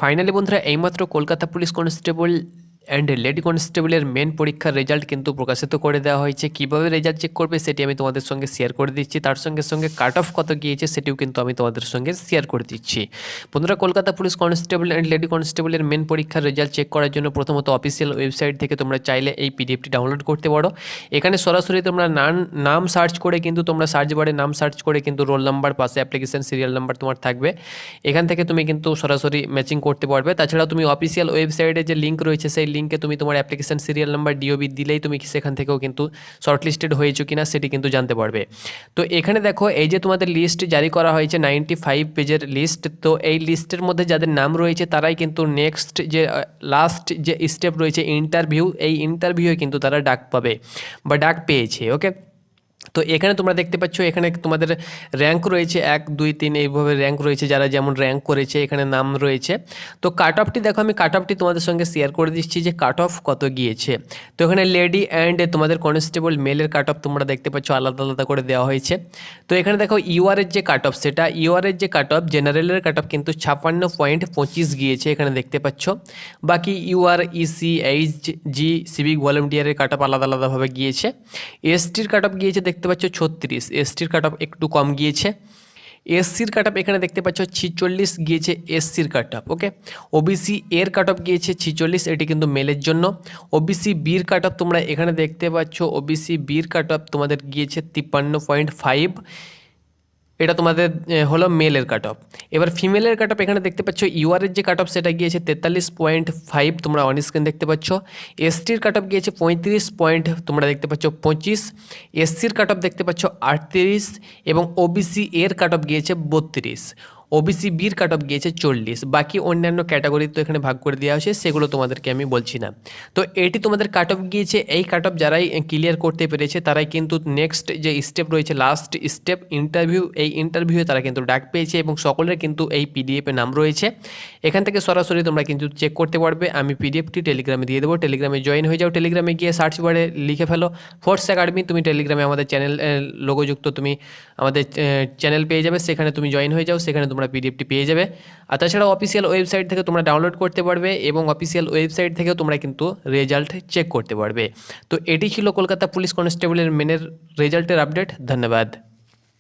Finally বন্ধুরা এইমাত্র Kolkata police constable and lady কনস্টেবলের মেন পরীক্ষার রেজাল্ট কিন্তু প্রকাশিত করে দেওয়া হয়েছে। কীভাবে রেজাল্ট চেক করবে সেটি আমি তোমাদের সঙ্গে শেয়ার করে দিচ্ছি, তার সঙ্গে সঙ্গে কাট অফ কত গিয়েছে সেটিও কিন্তু আমি তোমাদের সঙ্গে শেয়ার করে দিচ্ছি। বন্ধুরা, Kolkata police constable and lady কনস্টেবলের মেন পরীক্ষার রেজাল্ট চেক করার জন্য প্রথমত অফিসিয়াল ওয়েবসাইট থেকে তোমরা চাইলে এই পিডিএফটি ডাউনলোড করতে পারো। এখানে সরাসরি তোমরা নাম সার্চ করে কিন্তু তোমরা সার্চ বারে নাম সার্চ করে কিন্তু রোল নাম্বার, পাশে অ্যাপ্লিকেশন সিরিয়াল নাম্বার তোমার থাকবে, এখান থেকে তুমি কিন্তু সরাসরি ম্যাচিং করতে পারবে। তাছাড়াও তুমি অফিসিয়াল ওয়েবসাইটে যে লিঙ্ক রয়েছে সেই লিঙ্কে তুমি তোমার অ্যাপ্লিকেশন সিরিয়াল নাম্বার ডিওবি দিলেই তুমি সেখান থেকেও কিন্তু শর্টলিস্টেড হয়েছো কিনা সেটি কিন্তু জানতে পারবে। তো এখানে দেখো, এই যে তোমাদের লিস্ট জারি করা হয়েছে 95 পেজের লিস্ট, তো এই লিস্টের মধ্যে যাদের নাম রয়েছে তারাই কিন্তু নেক্সট যে লাস্ট যে স্টেপ রয়েছে ইন্টারভিউ, এই ইন্টারভিউয়ে কিন্তু তারা ডাক পাবে বা ডাক পেয়েছে। ওকে, তো এখানে তোমরা দেখতে পাচ্ছ এখানে তোমাদের র্যাঙ্ক রয়েছে 1 2 3 এইভাবে র্যাঙ্ক রয়েছে, যারা যেমন র্যাঙ্ক করেছে এখানে নাম রয়েছে। তো কাট অফটি দেখো, আমি কাট অফটি তোমাদের সঙ্গে শেয়ার করে দিচ্ছি যে কাট অফ কত গিয়েছে। তো এখানে লেডি অ্যান্ড তোমাদের কনস্টেবল মেলের কাট অফ তোমরা দেখতে পাচ্ছ আলাদা আলাদা করে দেওয়া হয়েছে। তো এখানে দেখো ইউআরের যে কাট অফ, সেটা ইউআরের যে কাট অফ জেনারেলের কাট অফ কিন্তু 56.25 গিয়েছে এখানে দেখতে পাচ্ছ। বাকি ইউআর, ইসি, এইচ, জি, সিভিক ভলেন্টিয়ারের কাট অফ আলাদা আলাদাভাবে গিয়েছে। এসটির কাট অফ গিয়েছে দেখতে পাচ্ছ 36, এসটির কাট অফ একটু কম গিয়েছে। এসসির কাট অফ এখানে দেখতে পাচ্ছ 46 গিয়েছে এসসির কাট অফ। ওকে, ওবিসি এর কাট অফ গিয়েছে 46, এটি কিন্তু মেলের জন্য। ওবিসি বির কাট অফ তোমরা এখানে দেখতে পাচ্ছ, ওবিসি বির কাট অফ তোমাদের গিয়েছে 53.5, এটা তোমাদের হলো মেলের কাট অফ। এবার ফিমেলের কাট অফ এখানে দেখতে পাচ্ছ ইউআরের যে কাট অফ সেটা গিয়েছে 43.5, তোমরা অন স্ক্রিন দেখতে পাচ্ছ। এসটির কাট অফ গিয়েছে 35 তোমরা দেখতে পাচ্ছ 25, এসসির কাট অফ দেখতে পাচ্ছ 38 এবং ওবিসি এর কাট অফ গিয়েছে 32, ওবিসি বির কাট অফ গিয়েছে 40। বাকি অন্যান্য ক্যাটাগরি তো এখানে ভাগ করে দেওয়া হয়েছে, সেগুলো তোমাদেরকে আমি বলছি না। তো এটি তোমাদের কাট অফ গিয়েছে। এই কাট অফ যারাই ক্লিয়ার করতে পেরেছে তারাই কিন্তু নেক্সট যে স্টেপ রয়েছে লাস্ট স্টেপ ইন্টারভিউ, এই ইন্টারভিউয়ে তারা কিন্তু ডাক পেয়েছে এবং সকলের কিন্তু এই পিডিএফে নাম রয়েছে। এখান থেকে সরাসরি তোমরা কিন্তু চেক করতে পারবে। আমি পিডিএফটি টেলিগ্রামে দিয়ে দেবো, টেলিগ্রামে জয়েন হয়ে যাও। টেলিগ্রামে গিয়ে সার্চ বারে লিখে ফেলো ফোর্স একাডেমি, তুমি টেলিগ্রামে আমাদের চ্যানেল লোগোযুক্ত তুমি আমাদের চ্যানেল পেয়ে যাবে, সেখানে তুমি জয়েন হয়ে যাও, সেখানে তোমরা পিডিএফটি পেয়ে যাবে। আর তাছাড়াও অফিসিয়াল ওয়েবসাইট থেকে তোমরা ডাউনলোড করতে পারবে এবং অফিসিয়াল ওয়েবসাইট থেকেও তোমরা কিন্তু রেজাল্ট চেক করতে পারবে। তো এটি ছিল কলকাতা পুলিশ কনস্টেবলের মেনের রেজাল্টের আপডেট। ধন্যবাদ।